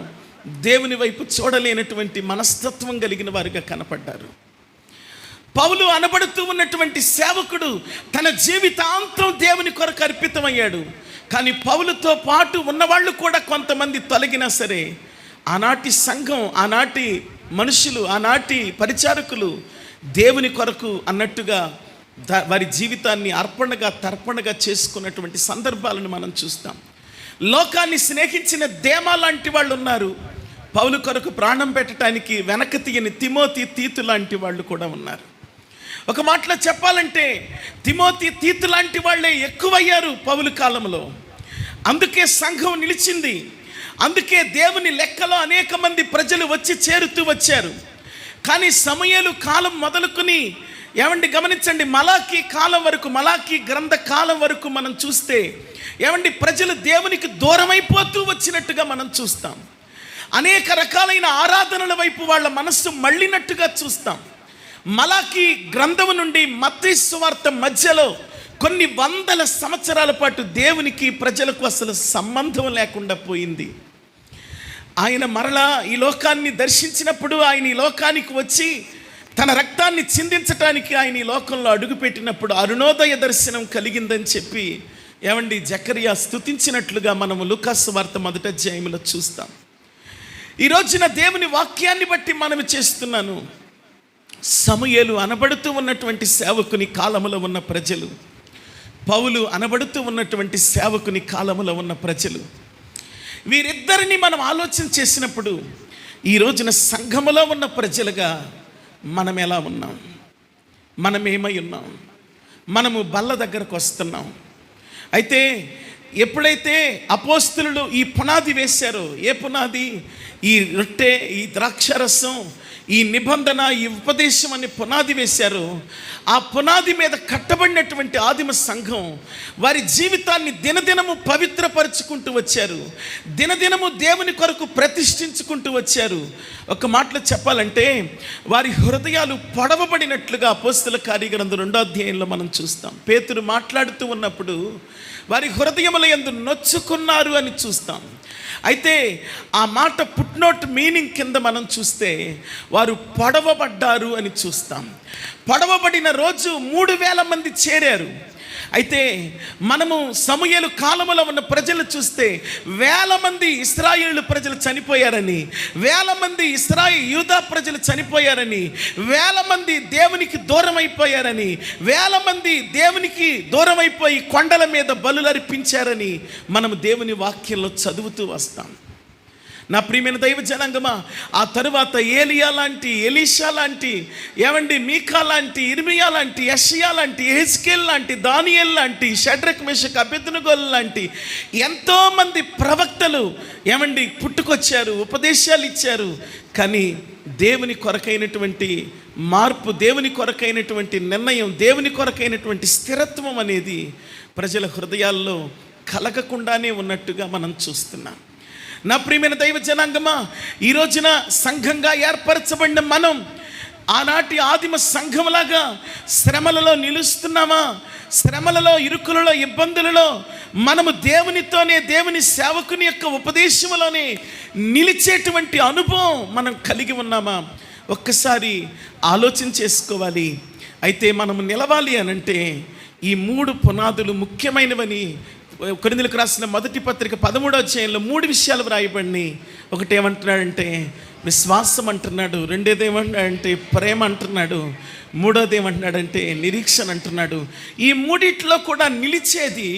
దేవుని వైపు చూడలేనటువంటి మనస్తత్వం కలిగిన వారుగా కనపడ్డారు. పౌలు అనబడుతూ ఉన్నటువంటి సేవకుడు తన జీవితాంతం దేవుని కొరకు అర్పితమయ్యాడు. కానీ పౌలుతో పాటు ఉన్నవాళ్ళు కూడా కొంతమంది తొలగినా సరే, ఆనాటి సంఘం, ఆనాటి మనుషులు, ఆనాటి పరిచారకులు దేవుని కొరకు అన్నట్టుగా వారి జీవితాన్ని అర్పణగా తర్పణగా చేసుకున్నటువంటి సందర్భాలను మనం చూస్తాం. లోకాన్ని స్నేహించిన దేమా లాంటి వాళ్ళు ఉన్నారు. పౌలు కొరకు ప్రాణం పెట్టడానికి వెనక తీయని తిమోతి, తీతు లాంటి వాళ్ళు కూడా ఉన్నారు. ఒక మాటలో చెప్పాలంటే తిమోతి, తీతు లాంటి వాళ్ళే ఎక్కువయ్యారు పౌలు కాలంలో. అందుకే సంఘం నిలిచింది. అందుకే దేవుని లెక్కలో అనేక మంది ప్రజలు వచ్చి చేరుతూ వచ్చారు. కానీ సమూయేలు కాలం మొదలుకొని గమనించండి, మలాకీ కాలం వరకు, మలాకీ గ్రంథ కాలం వరకు మనం చూస్తే ప్రజలు దేవునికి దూరమైపోతూ వచ్చినట్టుగా మనం చూస్తాం. అనేక రకాలైన ఆరాధనల వైపు వాళ్ళ మనస్సు మళ్ళినట్టుగా చూస్తాం. మలాకీ గ్రంథం నుండి మత్తయి సువార్త మధ్యలో కొన్ని వందల సంవత్సరాల పాటు దేవునికి ప్రజలకు అసలు సంబంధం లేకుండా పోయింది. ఆయన మరలా ఈ లోకాన్ని దర్శించినప్పుడు, ఆయన ఈ లోకానికి వచ్చి తన రక్తాన్ని చిందించటానికి ఆయన ఈ లోకంలో అడుగుపెట్టినప్పుడు అరుణోదయ దర్శనం కలిగిందని చెప్పి జకరియా స్తుతించినట్లుగా మనము లూకాసు వార్త 1వ అధ్యాయంలో చూస్తాం. ఈ రోజున దేవుని వాక్యాన్ని బట్టి మనం చేస్తున్నాను. సమూయేలు అనబడుతూ ఉన్నటువంటి సేవకుని కాలములో ఉన్న ప్రజలు, పౌలు అనబడుతూ ఉన్నటువంటి సేవకుని కాలములో ఉన్న ప్రజలు, వీరిద్దరిని మనం ఆలోచన చేసినప్పుడు ఈ రోజున సంఘములో ఉన్న ప్రజలుగా మనం ఎలా ఉన్నాం? మనం ఏమై ఉన్నాం? మనము బల్ల దగ్గరకు వస్తున్నాం. అయితే ఎప్పుడైతే అపోస్తలులు ఈ పునాది వేశారో, ఏ పునాది? ఈ రొట్టె, ఈ ద్రాక్షరసం, ఈ నిబంధన, ఈ ఉపదేశం అనే పునాది వేశారు. ఆ పునాది మీద కట్టబడినటువంటి ఆదిమ సంఘం వారి జీవితాన్ని దినదినము పవిత్రపరుచుకుంటూ వచ్చారు. దినదినము దేవుని కొరకు ప్రతిష్ఠించుకుంటూ వచ్చారు. ఒక మాటలో చెప్పాలంటే వారి హృదయాలు పొడవబడినట్లుగా అపోస్తల కార్యగ్రంథం 2వ అధ్యాయంలో మనం చూస్తాం. పేతురు మాట్లాడుతూ ఉన్నప్పుడు వారి హృదయముల యందు నొచ్చుకున్నారు అని చూస్తాం. అయితే ఆ మాట పుట్నోట్ మీనింగ్ కింద మనం చూస్తే వారు పొడవబడ్డారు అని చూస్తాం. పొడవబడిన రోజు 3,000 మంది చేరారు. అయితే మనము సమూయేలు కాలములో ఉన్న ప్రజలు చూస్తే 1,000 మంది ఇశ్రాయేలు ప్రజలు చనిపోయారని, 1,000 మంది యూదా ప్రజలు చనిపోయారని, 1,000 మంది దేవునికి దూరం అయిపోయారని, 1,000 మంది దేవునికి దూరం అయిపోయి కొండల మీద బలులు అర్పించారని మనము దేవుని వాక్యంలో చదువుతూ వస్తాం. నా ప్రియమైన దైవ జనాంగమా, ఆ తరువాత ఏలియా లాంటి, ఎలీషా లాంటి, మీకా లాంటి, ఇర్మియా లాంటి, యెషయా లాంటి, యెహెజ్కేల్ లాంటి, దానియేల్ లాంటి, షడ్రక్ మెషక్ అబేద్నెగోలు లాంటి ఎంతోమంది ప్రవక్తలు పుట్టుకొచ్చారు, ఉపదేశాలు ఇచ్చారు. కానీ దేవుని కొరకైనటువంటి మార్పు, దేవుని కొరకైనటువంటి నిర్ణయం, దేవుని కొరకైనటువంటి స్థిరత్వం అనేది ప్రజల హృదయాల్లో కలగకుండానే ఉన్నట్టుగా మనం చూస్తున్నాం. నా ప్రియమైన దైవ జనాంగమా, ఈ రోజున సంఘంగా ఏర్పరచబడిన మనం ఆనాటి ఆదిమ సంఘంలాగా శ్రమలలో నిలుస్తున్నామా? శ్రమలలో, ఇరుకులలో, ఇబ్బందులలో మనము దేవునితోనే, దేవుని సేవకుని యొక్క ఉపదేశంలోనే నిలిచేటువంటి అనుభవం మనం కలిగి ఉన్నామా? ఒక్కసారి ఆలోచన చేసుకోవాలి. అయితే మనము నిలవాలి అనంటే ఈ 3 పునాదులు ముఖ్యమైనవని కొరింథీయులకు రాసిన 1వ పత్రిక 13వ అధ్యాయంలో 3 విషయాలు వ్రాయబడినాయి. ఒకటి ఏమంటున్నాడంటే విశ్వాసం అంటున్నాడు, రెండోది ఏమంటున్నాడంటే ప్రేమ అంటున్నాడు, మూడోది ఏమంటున్నాడంటే నిరీక్షణ అంటున్నాడు. ఈ మూడిట్లో కూడా నిలిచేది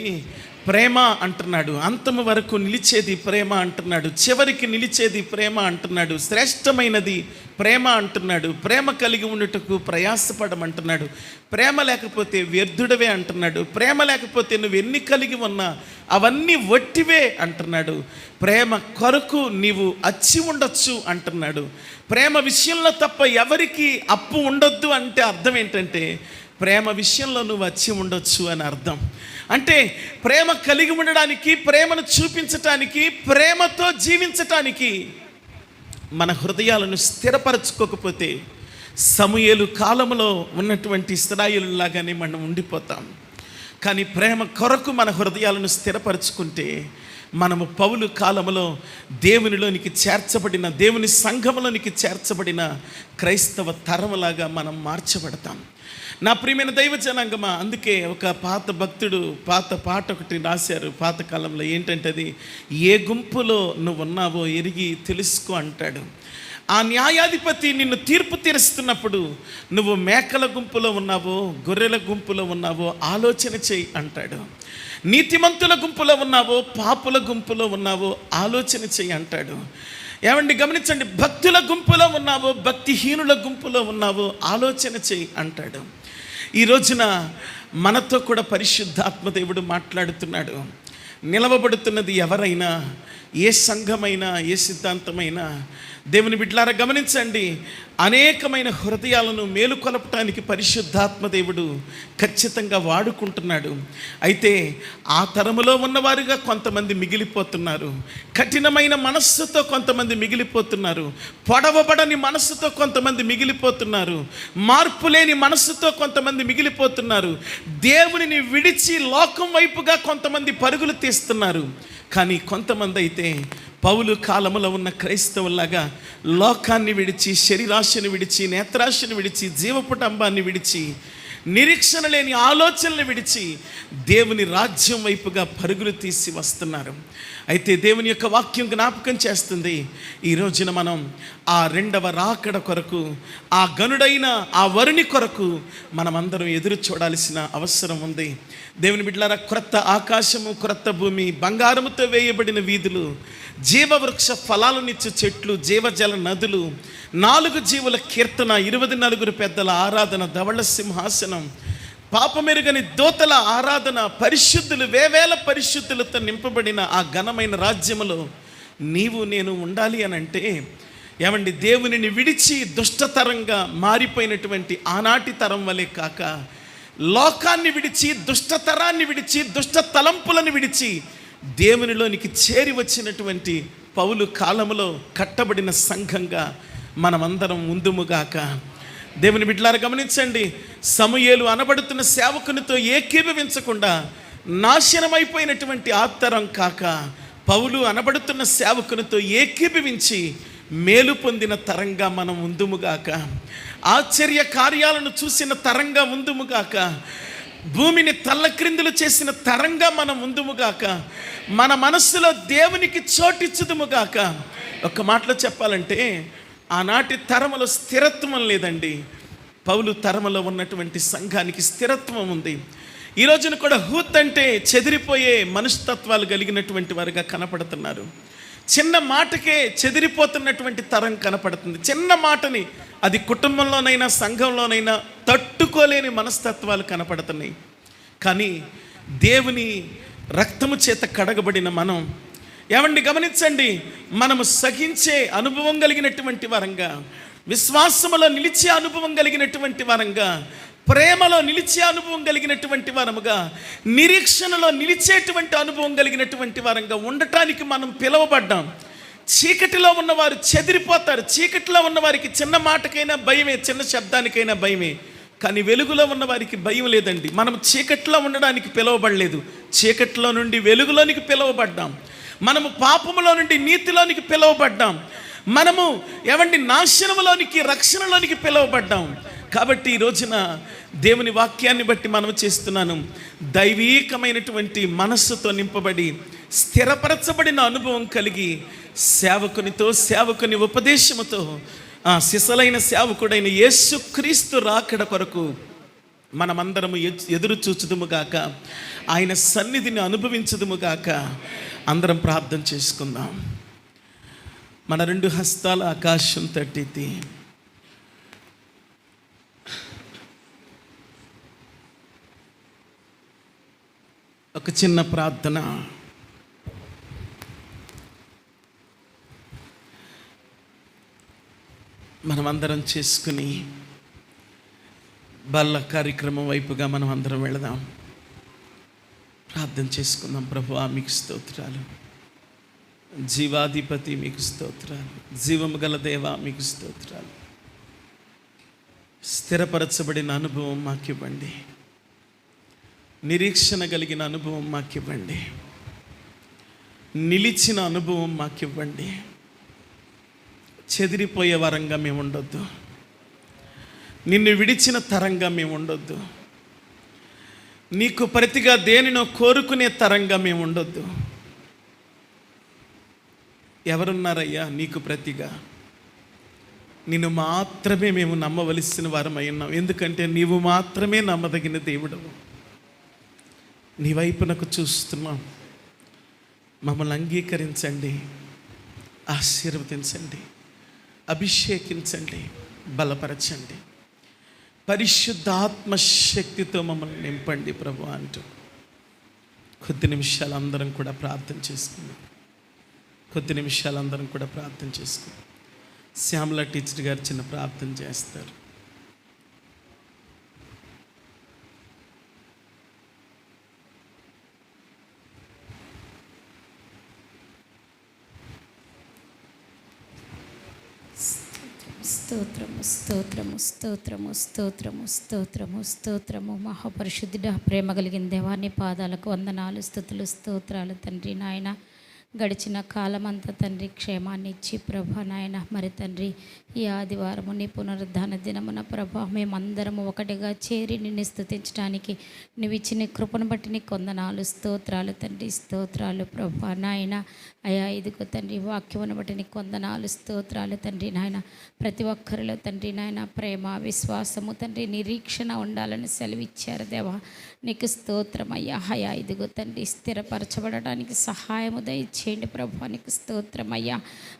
ప్రేమ అంటున్నాడు. అంతము వరకు నిలిచేది ప్రేమ అంటున్నాడు. చివరికి నిలిచేది ప్రేమ అంటున్నాడు. శ్రేష్టమైనది ప్రేమ అంటున్నాడు. ప్రేమ కలిగి ఉండుటకు ప్రయాసపడమంటున్నాడు. ప్రేమ లేకపోతే వ్యర్థుడవే అంటున్నాడు. ప్రేమ లేకపోతే నువ్వు ఎన్ని కలిగి ఉన్నా అవన్నీ వట్టివే అంటున్నాడు. ప్రేమ కొరకు నీవు అచ్చి ఉండొచ్చు అంటున్నాడు. ప్రేమ విషయంలో తప్ప ఎవరికి అప్పు ఉండొద్దు అంటే అర్థం ఏంటంటే ప్రేమ విషయంలో నువ్వు వచ్చి ఉండొచ్చు అని అర్థం. అంటే ప్రేమ కలిగి ఉండడానికి, ప్రేమను చూపించటానికి, ప్రేమతో జీవించటానికి మన హృదయాలను స్థిరపరచుకోకపోతే సమూయేలు కాలంలో ఉన్నటువంటి ఇశ్రాయేలులాగానే మనం ఉండిపోతాం. కానీ ప్రేమ కొరకు మన హృదయాలను స్థిరపరచుకుంటే మనము పౌలు కాలములో దేవునిలోనికి చేర్చబడిన, దేవుని సంఘములోనికి చేర్చబడిన క్రైస్తవ తరములాగా మనం మార్చబడతాం. నా ప్రియమైన దైవ జనాంగమా, అందుకే ఒక పాత భక్తుడు పాత పాట ఒకటి రాశారు పాతకాలంలో. ఏంటంటే అది, ఏ గుంపులో నువ్వు ఉన్నావో ఎరిగి తెలుసుకో అంటాడు. ఆ న్యాయాధిపతి నిన్ను తీర్పు తీరుస్తున్నప్పుడు నువ్వు మేకల గుంపులో ఉన్నావో గొర్రెల గుంపులో ఉన్నావో ఆలోచన చేయి అంటాడు. నీతిమంతుల గుంపులో ఉన్నావో పాపుల గుంపులో ఉన్నావో ఆలోచన చేయి అంటాడు. ఏమండి గమనించండి, భక్తుల గుంపులో ఉన్నావో భక్తిహీనుల గుంపులో ఉన్నావో ఆలోచన చేయి అంటాడు. ఈ రోజున మనతో కూడా పరిశుద్ధాత్మ దేవుడు మాట్లాడుతున్నాడు. నిలవబడుతున్నది ఎవరైనా, ఏ సంఘమైనా, ఏ సిద్ధాంతమైనా, దేవుని బిడ్డలారా గమనించండి, అనేకమైన హృదయాలను మేలుకొలపటానికి పరిశుద్ధాత్మ దేవుడు ఖచ్చితంగా వాడుకుంటున్నాడు. అయితే ఆ తరములో ఉన్నవారుగా కొంతమంది మిగిలిపోతున్నారు. కఠినమైన మనస్సుతో కొంతమంది మిగిలిపోతున్నారు. పొడవబడని మనస్సుతో కొంతమంది మిగిలిపోతున్నారు. మార్పు లేని మనస్సుతో కొంతమంది మిగిలిపోతున్నారు. దేవునిని విడిచి లోకం వైపుగా కొంతమంది పరుగులు తీస్తున్నారు. కానీ కొంతమంది అయితే పౌలు కాలములో ఉన్న క్రైస్తవులాగా లోకాన్ని విడిచి, శరీరాశను విడిచి, నేత్రాశను విడిచి, జీవపుటంబాన్ని విడిచి, నిరీక్షణ లేని ఆలోచనలు విడిచి దేవుని రాజ్యం వైపుగా పరుగులు తీసి వస్తున్నారు. అయితే దేవుని యొక్క వాక్యం జ్ఞాపకం చేస్తుంది, ఈ రోజున మనం ఆ రెండవ రాకడ కొరకు, ఆ గనుడైన ఆ వరుని కొరకు మనమందరం ఎదురు చూడాల్సిన అవసరం ఉంది. దేవుని బిడ్డలారా, క్రొత్త ఆకాశము, క్రొత్త భూమి, బంగారముతో వేయబడిన వీధులు, జీవవృక్ష ఫలాలనిచ్చు చెట్లు, జీవజల నదులు, 4 జీవుల కీర్తన, 24 పెద్దల ఆరాధన, ధవళ సింహాసనం, పాపమెరుగని దూతల ఆరాధన, పరిశుద్ధులు, వేవేల పరిశుద్ధులతో నింపబడిన ఆ ఘనమైన రాజ్యములో నీవు నేను ఉండాలి అని అంటే, ఏమండి, దేవునిని విడిచి దుష్టతరంగా మారిపోయినటువంటి ఆనాటి తరం వలె కాక, లోకాన్ని విడిచి, దుష్టతరాన్ని విడిచి, దుష్ట తలంపులను విడిచి దేవునిలోనికి చేరి వచ్చినటువంటి పౌలు కాలములో కట్టబడిన సంఘంగా మనమందరం ఉందుముగాక. దేవుని బిడ్డలారా గమనించండి, సమూయేలు అనబడుతున్న సేవకునితో ఏకీభవించకుండా నాశనమైపోయినటువంటి ఆత్తరం కాక, పౌలు అనబడుతున్న సేవకునితో ఏకీభవించి మేలు పొందిన తరంగా మనం ఉందుముగాక. ఆశ్చర్య కార్యాలను చూసిన తరంగా ఉందుముగాక. భూమిని తల్లక్రిందులు చేసిన తరంగా మనం ఉందుముగాక. మన మనస్సులో దేవునికి చోటిచ్చుదుముగాక. ఒక్క మాటలో చెప్పాలంటే, ఆనాటి తరములో స్థిరత్వం లేదండి. పౌలు తరములో ఉన్నటువంటి సంఘానికి స్థిరత్వం ఉంది. ఈ రోజున కూడా హూత్ అంటే చెదిరిపోయే మనస్తత్వాలు కలిగినటువంటి వారుగా కనపడుతున్నారు. చిన్న మాటకే చెదిరిపోతున్నటువంటి తరం కనపడుతుంది. చిన్న మాటని, అది కుటుంబంలోనైనా సంఘంలోనైనా తట్టుకోలేని మనస్తత్వాలు కనపడుతున్నాయి. కానీ దేవుని రక్తము చేత కడగబడిన మనం, ఏమండి గమనించండి, మనము సహించే అనుభవం కలిగినటువంటి వారంగా, విశ్వాసములో నిలిచే అనుభవం కలిగినటువంటి వారంగా, ప్రేమలో నిలిచే అనుభవం కలిగినటువంటి వారముగా, నిరీక్షణలో నిలిచేటువంటి అనుభవం కలిగినటువంటి వారంగా ఉండటానికి మనం పిలువబడ్డాం. చీకటిలో ఉన్నవారు చెదిరిపోతారు. చీకటిలో ఉన్నవారికి చిన్న మాటకైనా భయమే, చిన్న శబ్దానికైనా భయమే. కానీ వెలుగులో ఉన్న వారికి భయం లేదండి. మనం చీకటిలో ఉండడానికి పిలువబడలేదు, చీకటిలో నుండి వెలుగులోనికి పిలువబడ్డాం. మనము పాపములో నుండి నీతిలోనికి పిలువబడ్డాం. మనము ఏమండి నాశనములోనికి, రక్షణలోనికి పిలువబడ్డాం. కాబట్టి ఈ రోజున దేవుని వాక్యాన్ని బట్టి మనం చేస్తున్నాను, దైవీకమైనటువంటి మనస్సుతో నింపబడి స్థిరపరచబడిన అనుభవం కలిగి సేవకునితో, సేవకుని ఉపదేశముతో, సిసలైన సేవకుడైన యేసుక్రీస్తు రాకడ కొరకు మనమందరము ఎదురు చూచుదుముగాక. ఆయన సన్నిధిని అనుభవించుదుముగాక. అందరం ప్రార్థన చేసుకుందాం. మన 2 హస్తాల ఆకాశం తట్టితే ఒక చిన్న ప్రార్థన. మనమందరం చేసుకుని బల్ల కార్యక్రమం వైపుగా మనం అందరం వెళదాం. ప్రార్థన చేసుకుందాం. ప్రభువా, మీకు స్తోత్రాలు. జీవాధిపతి మీకు స్తోత్రాలు. జీవము గల దేవా మీకు స్తోత్రాలు. స్థిరపరచబడిన అనుభవం మాకివ్వండి. నిరీక్షణ కలిగిన అనుభవం మాకివ్వండి. నిలిచిన అనుభవం మాకు ఇవ్వండి. చెదిరిపోయే వరంగా మేము ఉండొద్దు, నిన్ను విడిచిన తరంగా మేము ఉండొద్దు, నీకు ప్రతిగా దేనినో కోరుకునే తరంగా మేము ఉండొద్దు. ఎవరున్నారయ్యా నీకు ప్రతిగా? నిన్ను మాత్రమే మేము నమ్మవలసిన వారమై ఉన్నాం. ఎందుకంటే నీవు మాత్రమే నమ్మదగిన దేవుడవు. నీ వైపునకు చూస్తున్నాం. మమ్మల్ని అంగీకరించండి, ఆశీర్వదించండి, అభిషేకించండి, బలపరచండి, పరిశుద్ధాత్మ శక్తితో మమ్మల్ని నింపండి ప్రభు అంటూ కొద్ది నిమిషాలు అందరం కూడా ప్రార్థన చేసుకుందాం. శ్యామల టీచర్ గారు చిన్న ప్రార్థన చేస్తారు. స్తోత్రము మహాపరిశుద్ధుడా, ప్రేమ కలిగిన దేవాన్ని పాదాలకు వందనాలు, స్తుతులు, స్తోత్రాలు తండ్రి. నాయన గడిచిన కాలమంతా తండ్రి క్షేమాన్ని ఇచ్చి ప్రభా నాయన, మరి తండ్రి ఈ ఆదివారము నీ పునరుద్ధాన దినమున ప్రభా మేమందరము ఒకటిగా చేరి నిన్ను స్తుతించడానికి నువ్వు ఇచ్చిన కృపను బట్టి నీకు వందనాలు, స్తోత్రాలు తండ్రి. స్తోత్రాలు ప్రభా నాయన. అయా ఇదిగో తండ్రి వాక్యమును బట్టి నీకు వందనాలు, స్తోత్రాలు తండ్రి. నాయన ప్రతి ఒక్కరిలో తండ్రి నాయన ప్రేమ, విశ్వాసము తండ్రి, నిరీక్షణ ఉండాలని సెలవిచ్చారు దేవా. నీకు స్తోత్రం అయ్యా. అయా ఇదిగో తండ్రి స్థిరపరచబడడానికి సహాయము దయచేయండి ప్రభా. నీకు స్తోత్రం అయ్యా.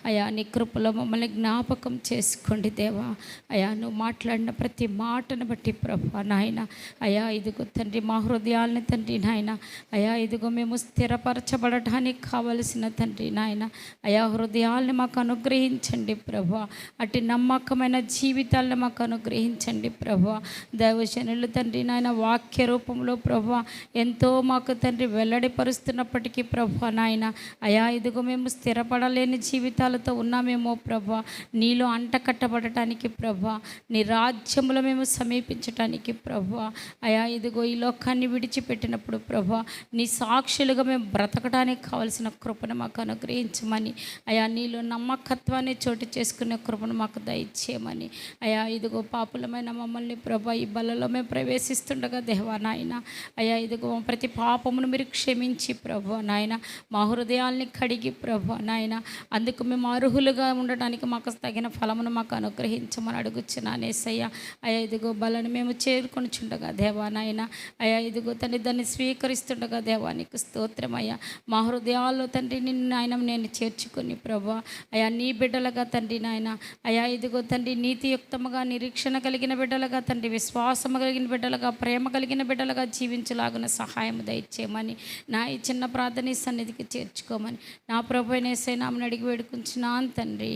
అయా నీ కృపలో మమ్మల్ని జ్ఞాపకం చేసుకోండి దేవా. అయా నువ్వు మాట్లాడిన ప్రతి మాటను బట్టి ప్రభా నాయన. అయా ఇదిగో తండ్రి మా హృదయాలని తండ్రి నాయన. అయా ఇదిగో మేము స్థిరపరచబడటానికి కావలసిన తండ్రి నాయన అయా హృదయాల్ని మాకు అనుగ్రహించండి ప్రభా. అటు నమ్మకమైన జీవితాలను మాకు అనుగ్రహించండి ప్రభా. దైవజనులు తండ్రి నాయన వాక్య రూపంలో ప్రభా ఎంతో మాకు తండ్రి వెల్లడిపరుస్తున్నప్పటికీ ప్రభా నాయన. అయా ఇదిగో మేము స్థిరపడలేని జీవితాలతో ఉన్నామేమో ప్రభా. నీలో అంట కట్టబడటానికి ప్రభా, నీ రాజ్యములో మేము సమీపించటానికి ప్రభా. అయా ఇదిగో ఈ లోకాన్ని విడిచిపెట్టినప్పుడు ప్రభా నీ సాక్షులుగా మేము బ్రతకడానికి కావలసిన కృపను మాకు అనుగ్రహించమని, అయా నీలో నమ్మకత్వాన్ని చోటు చేసుకునే కృపను మాకు దయచేయమని. అయా ఇదిగో పాపులమైన మమ్మల్ని ప్రభా ఈ బలలో మేము ప్రవేశిస్తుండగా దేవా నాయన. అయా ఇదిగో ప్రతి పాపమును మీరు క్షమించి ప్రభా నాయన మా హృదయాల్ని కడిగి ప్రభా నాయన అందుకు మేము అర్హులుగా ఉండడానికి మాకు తగిన ఫలమును మాకు అనుగ్రహించమని అడుగుచున్నానేసయ్యా. అయా ఇదిగో బలను మేము చేరుకొని చుండగా దేవా నాయన. అయా ఇదిగో తండ్రి దాన్ని స్వీకరిస్తుండగా దేవా నీకు స్తోత్రమయ్యా. మా హృదయాల్లో తండ్రి నిన్ను నాయన నేను చేర్చుకొని ప్రభా అయా నీ బిడ్డలుగా తండ్రి నాయన. అయా ఇదిగో తండ్రి నీతియుక్తముగా, నిరీక్షణ కలిగిన బిడ్డలుగా తండ్రి, విశ్వాసము కలిగిన బిడ్డలుగా, ప్రేమ కలిగిన బిడ్డలుగా జీవించలాగున సహాయం దయచేయమని నా ఈ చిన్న ప్రార్థన సన్నిధికి చేర్చుకోమని నా ప్రభువైన యేసయ్య నామమున అడిగి వేడుకుంటున్నాను తండ్రి.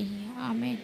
ఆమేన్.